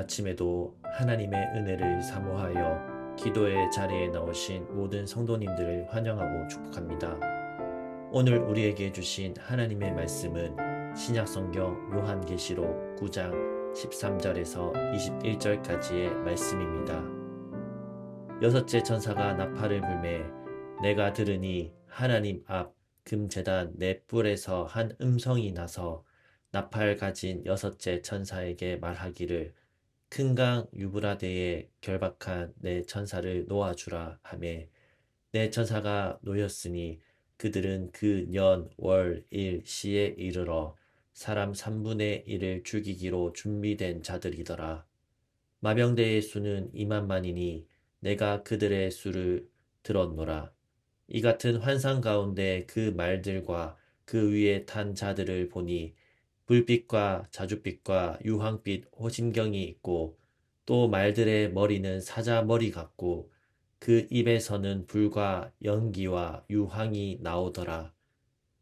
아침에도 하나님의 은혜를 사모하여 기도의 자리에 나오신 모든 성도님들을 환영하고 축복합니다. 오늘 우리에게 주신 하나님의 말씀은 신약성경 요한계시록 9장 13절에서 21절까지의 말씀입니다. 여섯째 천사가 나팔을 불매 내가 들으니 하나님 앞 금제단 네 뿔에서 한 음성이 나서 나팔 가진 여섯째 천사에게 말하기를 큰 강 유브라데에 결박한 내 천사를 놓아주라 하매 내 천사가 놓였으니 그들은 그 년, 월, 일, 시에 이르러 사람 3분의 1을 죽이기로 준비된 자들이더라. 마병대의 수는 2만만이니 내가 그들의 수를 들었노라. 이 같은 환상 가운데 그 말들과 그 위에 탄 자들을 보니 불빛과 자줏빛과 유황빛 호심경이 있고 또 말들의 머리는 사자 머리 같고 그 입에서는 불과 연기와 유황이 나오더라.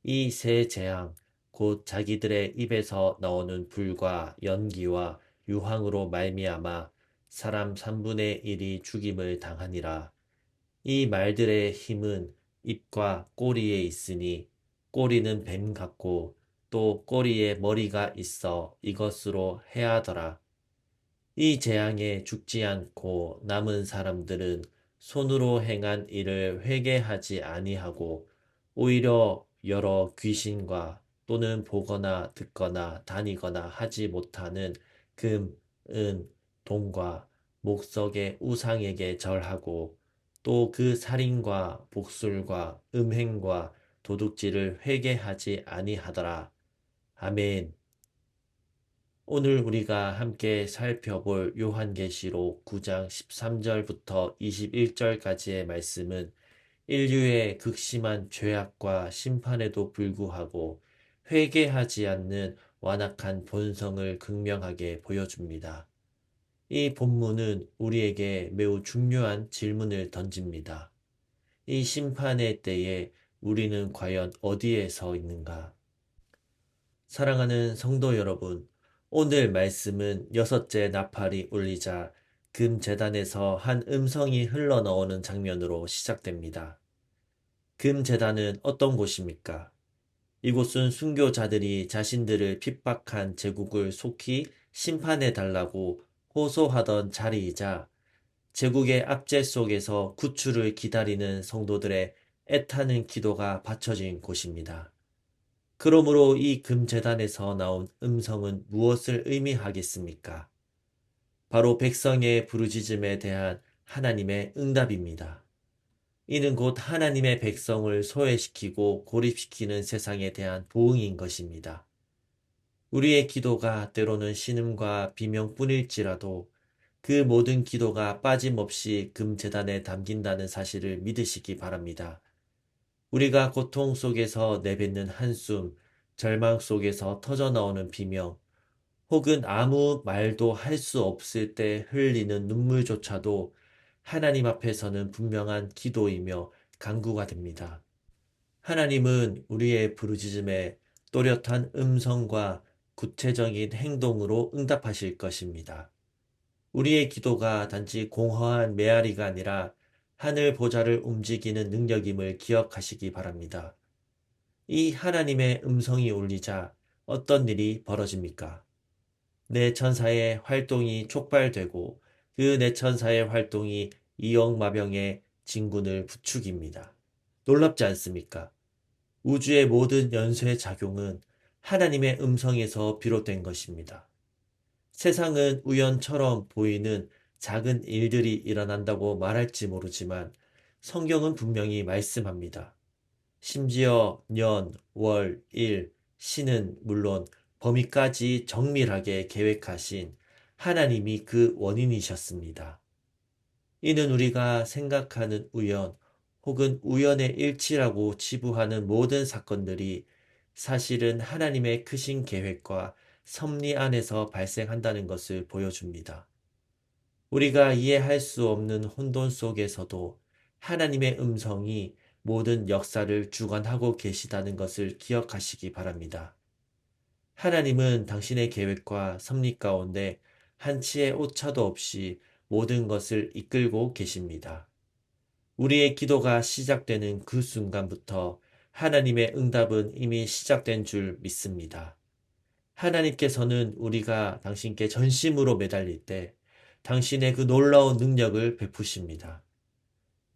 이 세 재앙 곧 자기들의 입에서 나오는 불과 연기와 유황으로 말미암아 사람 3분의 1이 죽임을 당하니라. 이 말들의 힘은 입과 꼬리에 있으니 꼬리는 뱀 같고 또 꼬리에 머리가 있어 이것으로 해하더라. 이 재앙에 죽지 않고 남은 사람들은 손으로 행한 일을 회개하지 아니하고 오히려 여러 귀신과 또는 보거나 듣거나 다니거나 하지 못하는 금, 은, 동과 목석의 우상에게 절하고 또 그 살인과 복술과 음행과 도둑질을 회개하지 아니하더라. 아멘. 오늘 우리가 함께 살펴볼 요한계시록 9장 13절부터 21절까지의 말씀은 인류의 극심한 죄악과 심판에도 불구하고 회개하지 않는 완악한 본성을 극명하게 보여줍니다. 이 본문은 우리에게 매우 중요한 질문을 던집니다. 이 심판의 때에 우리는 과연 어디에 서 있는가? 사랑하는 성도 여러분, 오늘 말씀은 여섯째 나팔이 울리자 금제단에서 한 음성이 흘러나오는 장면으로 시작됩니다. 금제단은 어떤 곳입니까? 이곳은 순교자들이 자신들을 핍박한 제국을 속히 심판해 달라고 호소하던 자리이자 제국의 압제 속에서 구출을 기다리는 성도들의 애타는 기도가 바쳐진 곳입니다. 그러므로 이 금제단에서 나온 음성은 무엇을 의미하겠습니까? 바로 백성의 부르짖음에 대한 하나님의 응답입니다. 이는 곧 하나님의 백성을 소외시키고 고립시키는 세상에 대한 보응인 것입니다. 우리의 기도가 때로는 신음과 비명뿐일지라도 그 모든 기도가 빠짐없이 금제단에 담긴다는 사실을 믿으시기 바랍니다. 우리가 고통 속에서 내뱉는 한숨, 절망 속에서 터져나오는 비명, 혹은 아무 말도 할 수 없을 때 흘리는 눈물조차도 하나님 앞에서는 분명한 기도이며 간구가 됩니다. 하나님은 우리의 부르짖음에 또렷한 음성과 구체적인 행동으로 응답하실 것입니다. 우리의 기도가 단지 공허한 메아리가 아니라 하늘 보좌를 움직이는 능력임을 기억하시기 바랍니다. 이 하나님의 음성이 울리자 어떤 일이 벌어집니까? 내 천사의 활동이 촉발되고 그 내 천사의 활동이 이역마병의 진군을 부추깁니다. 놀랍지 않습니까? 우주의 모든 연쇄 작용은 하나님의 음성에서 비롯된 것입니다. 세상은 우연처럼 보이는 작은 일들이 일어난다고 말할지 모르지만 성경은 분명히 말씀합니다. 심지어 년, 월, 일, 시는 물론 범위까지 정밀하게 계획하신 하나님이 그 원인이셨습니다. 이는 우리가 생각하는 우연 혹은 우연의 일치라고 치부하는 모든 사건들이 사실은 하나님의 크신 계획과 섭리 안에서 발생한다는 것을 보여줍니다. 우리가 이해할 수 없는 혼돈 속에서도 하나님의 음성이 모든 역사를 주관하고 계시다는 것을 기억하시기 바랍니다. 하나님은 당신의 계획과 섭리 가운데 한 치의 오차도 없이 모든 것을 이끌고 계십니다. 우리의 기도가 시작되는 그 순간부터 하나님의 응답은 이미 시작된 줄 믿습니다. 하나님께서는 우리가 당신께 전심으로 매달릴 때 당신의 그 놀라운 능력을 베푸십니다.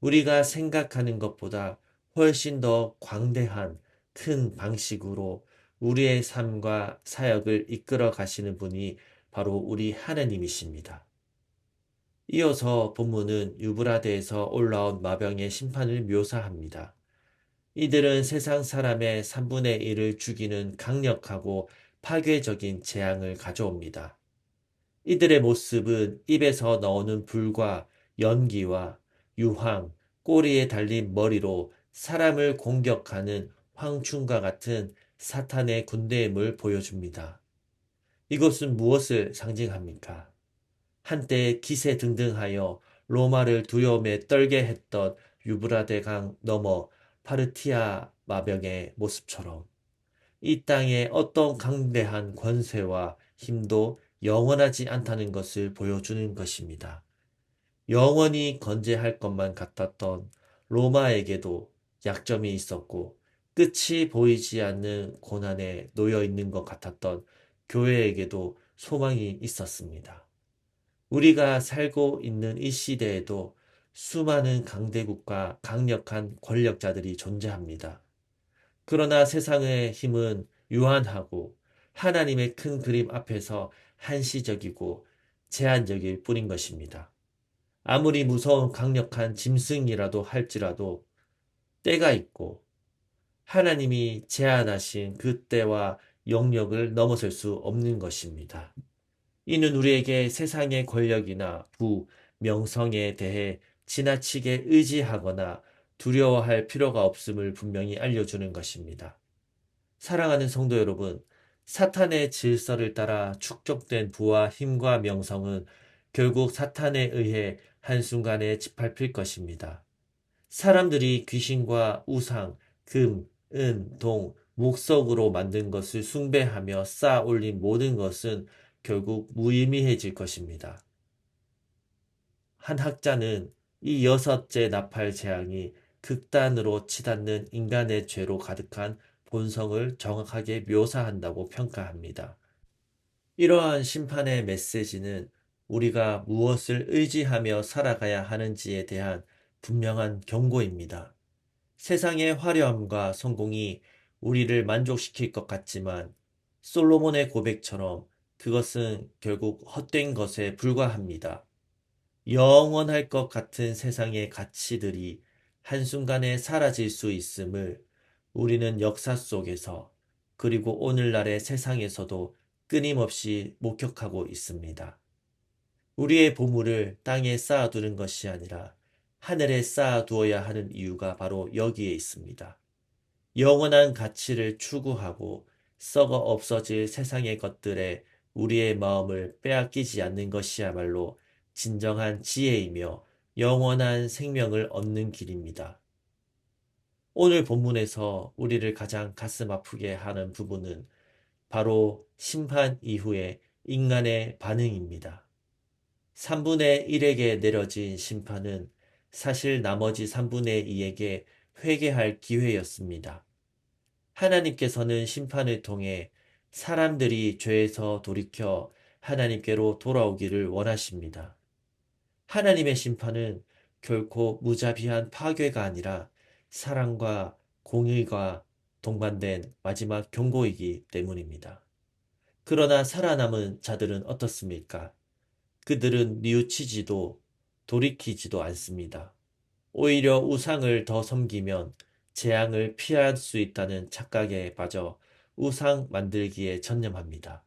우리가 생각하는 것보다 훨씬 더 광대한 큰 방식으로 우리의 삶과 사역을 이끌어 가시는 분이 바로 우리 하나님이십니다. 이어서 본문은 유브라데에서 올라온 마병의 심판을 묘사합니다. 이들은 세상 사람의 3분의 1을 죽이는 강력하고 파괴적인 재앙을 가져옵니다. 이들의 모습은 입에서 나오는 불과 연기와 유황, 꼬리에 달린 머리로 사람을 공격하는 황충과 같은 사탄의 군대임을 보여줍니다. 이것은 무엇을 상징합니까? 한때 기세등등하여 로마를 두려움에 떨게 했던 유브라데 강 너머 파르티아 마병의 모습처럼 이 땅에 어떤 강대한 권세와 힘도 영원하지 않다는 것을 보여주는 것입니다. 영원히 건재할 것만 같았던 로마에게도 약점이 있었고 끝이 보이지 않는 고난에 놓여 있는 것 같았던 교회에게도 소망이 있었습니다. 우리가 살고 있는 이 시대에도 수많은 강대국과 강력한 권력자들이 존재합니다. 그러나 세상의 힘은 유한하고 하나님의 큰 그림 앞에서 한시적이고 제한적일 뿐인 것입니다. 아무리 무서운 강력한 짐승이라도 할지라도 때가 있고 하나님이 제한하신 그 때와 영역을 넘어설 수 없는 것입니다. 이는 우리에게 세상의 권력이나 부, 명성에 대해 지나치게 의지하거나 두려워할 필요가 없음을 분명히 알려주는 것입니다. 사랑하는 성도 여러분, 사탄의 질서를 따라 축적된 부와 힘과 명성은 결국 사탄에 의해 한순간에 짓밟힐 것입니다. 사람들이 귀신과 우상, 금, 은, 동, 목석으로 만든 것을 숭배하며 쌓아 올린 모든 것은 결국 무의미해질 것입니다. 한 학자는 이 여섯째 나팔 재앙이 극단으로 치닫는 인간의 죄로 가득한 본성을 정확하게 묘사한다고 평가합니다. 이러한 심판의 메시지는 우리가 무엇을 의지하며 살아가야 하는지에 대한 분명한 경고입니다. 세상의 화려함과 성공이 우리를 만족시킬 것 같지만 솔로몬의 고백처럼 그것은 결국 헛된 것에 불과합니다. 영원할 것 같은 세상의 가치들이 한순간에 사라질 수 있음을 우리는 역사 속에서 그리고 오늘날의 세상에서도 끊임없이 목격하고 있습니다. 우리의 보물을 땅에 쌓아두는 것이 아니라 하늘에 쌓아두어야 하는 이유가 바로 여기에 있습니다. 영원한 가치를 추구하고 썩어 없어질 세상의 것들에 우리의 마음을 빼앗기지 않는 것이야말로 진정한 지혜이며 영원한 생명을 얻는 길입니다. 오늘 본문에서 우리를 가장 가슴 아프게 하는 부분은 바로 심판 이후의 인간의 반응입니다. 3분의 1에게 내려진 심판은 사실 나머지 3분의 2에게 회개할 기회였습니다. 하나님께서는 심판을 통해 사람들이 죄에서 돌이켜 하나님께로 돌아오기를 원하십니다. 하나님의 심판은 결코 무자비한 파괴가 아니라 사랑과 공의가 동반된 마지막 경고이기 때문입니다. 그러나 살아남은 자들은 어떻습니까? 그들은 뉘우치지도 돌이키지도 않습니다. 오히려 우상을 더 섬기면 재앙을 피할 수 있다는 착각에 빠져 우상 만들기에 전념합니다.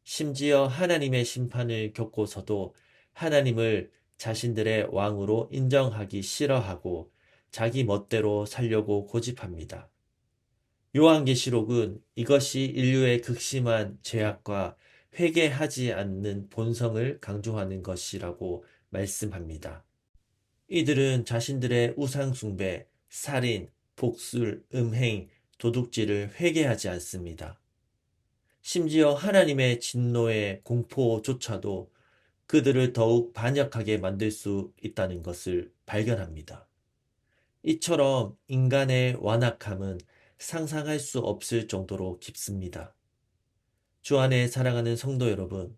심지어 하나님의 심판을 겪고서도 하나님을 자신들의 왕으로 인정하기 싫어하고 자기 멋대로 살려고 고집합니다. 요한계시록은 이것이 인류의 극심한 죄악과 회개하지 않는 본성을 강조하는 것이라고 말씀합니다. 이들은 자신들의 우상숭배, 살인, 복술, 음행, 도둑질을 회개하지 않습니다. 심지어 하나님의 진노의 공포조차도 그들을 더욱 반역하게 만들 수 있다는 것을 발견합니다. 이처럼 인간의 완악함은 상상할 수 없을 정도로 깊습니다. 주 안에 사랑하는 성도 여러분,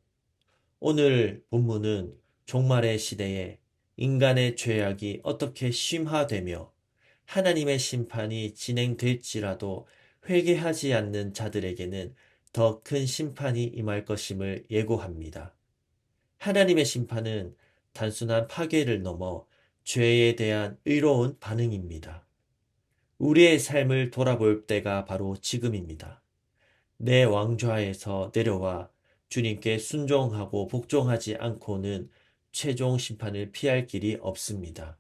오늘 본문은 종말의 시대에 인간의 죄악이 어떻게 심화되며 하나님의 심판이 진행될지라도 회개하지 않는 자들에게는 더 큰 심판이 임할 것임을 예고합니다. 하나님의 심판은 단순한 파괴를 넘어 죄에 대한 의로운 반응입니다. 우리의 삶을 돌아볼 때가 바로 지금입니다. 내 왕좌에서 내려와 주님께 순종하고 복종하지 않고는 최종 심판을 피할 길이 없습니다.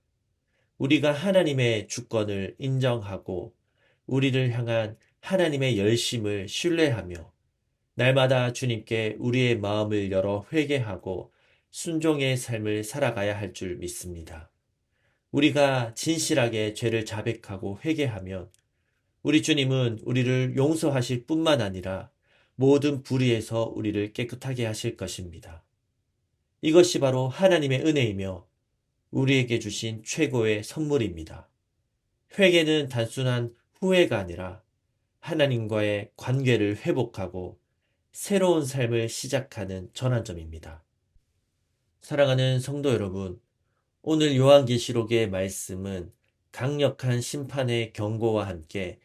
우리가 하나님의 주권을 인정하고 우리를 향한 하나님의 열심을 신뢰하며 날마다 주님께 우리의 마음을 열어 회개하고 순종의 삶을 살아가야 할 줄 믿습니다. 우리가 진실하게 죄를 자백하고 회개하면 우리 주님은 우리를 용서하실 뿐만 아니라 모든 불의에서 우리를 깨끗하게 하실 것입니다. 이것이 바로 하나님의 은혜이며 우리에게 주신 최고의 선물입니다. 회개는 단순한 후회가 아니라 하나님과의 관계를 회복하고 새로운 삶을 시작하는 전환점입니다. 사랑하는 성도 여러분, 오늘 요한계시록의 말씀은 강력한 심판의 경고와 함께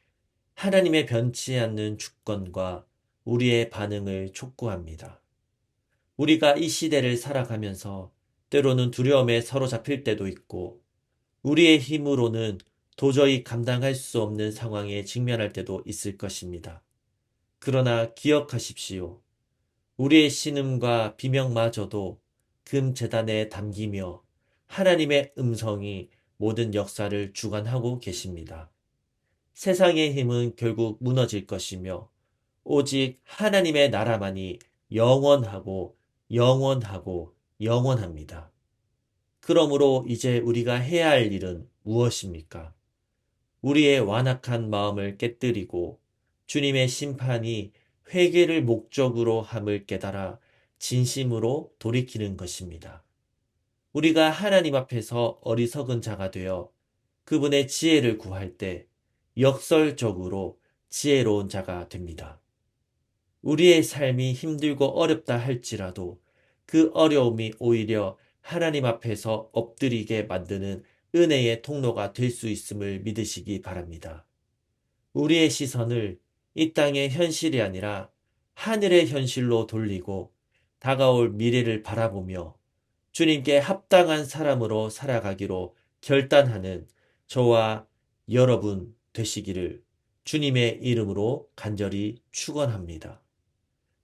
하나님의 변치 않는 주권과 우리의 반응을 촉구합니다. 우리가 이 시대를 살아가면서 때로는 두려움에 사로잡힐 때도 있고 우리의 힘으로는 도저히 감당할 수 없는 상황에 직면할 때도 있을 것입니다. 그러나 기억하십시오. 우리의 신음과 비명마저도 금제단에 담기며 하나님의 음성이 모든 역사를 주관하고 계십니다. 세상의 힘은 결국 무너질 것이며 오직 하나님의 나라만이 영원하고 영원하고 영원합니다. 그러므로 이제 우리가 해야 할 일은 무엇입니까? 우리의 완악한 마음을 깨뜨리고 주님의 심판이 회개를 목적으로 함을 깨달아 진심으로 돌이키는 것입니다. 우리가 하나님 앞에서 어리석은 자가 되어 그분의 지혜를 구할 때 역설적으로 지혜로운 자가 됩니다. 우리의 삶이 힘들고 어렵다 할지라도 그 어려움이 오히려 하나님 앞에서 엎드리게 만드는 은혜의 통로가 될 수 있음을 믿으시기 바랍니다. 우리의 시선을 이 땅의 현실이 아니라 하늘의 현실로 돌리고 다가올 미래를 바라보며 주님께 합당한 사람으로 살아가기로 결단하는 저와 여러분 되시기를 주님의 이름으로 간절히 축원합니다.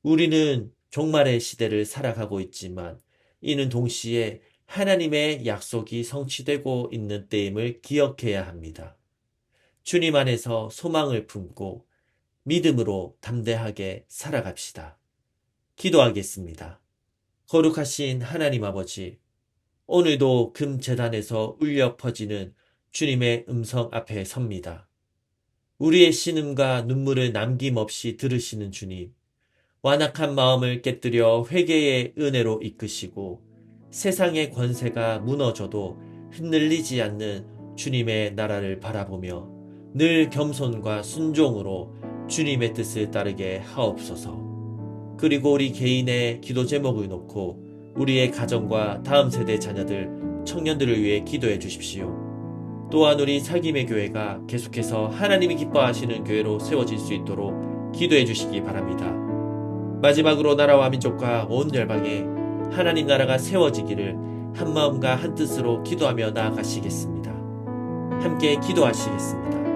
우리는 종말의 시대를 살아가고 있지만 이는 동시에 하나님의 약속이 성취되고 있는 때임을 기억해야 합니다. 주님 안에서 소망을 품고 믿음으로 담대하게 살아갑시다. 기도하겠습니다. 거룩하신 하나님 아버지, 오늘도 금제단에서 울려 퍼지는 주님의 음성 앞에 섭니다. 우리의 신음과 눈물을 남김없이 들으시는 주님, 완악한 마음을 깨뜨려 회개의 은혜로 이끄시고 세상의 권세가 무너져도 흔들리지 않는 주님의 나라를 바라보며 늘 겸손과 순종으로 주님의 뜻을 따르게 하옵소서. 그리고 우리 개인의 기도 제목을 놓고 우리의 가정과 다음 세대 자녀들, 청년들을 위해 기도해 주십시오. 또한 우리 살김의 교회가 계속해서 하나님이 기뻐하시는 교회로 세워질 수 있도록 기도해 주시기 바랍니다. 마지막으로 나라와 민족과 온 열방에 하나님 나라가 세워지기를 한마음과 한뜻으로 기도하며 나아가시겠습니다. 함께 기도하시겠습니다.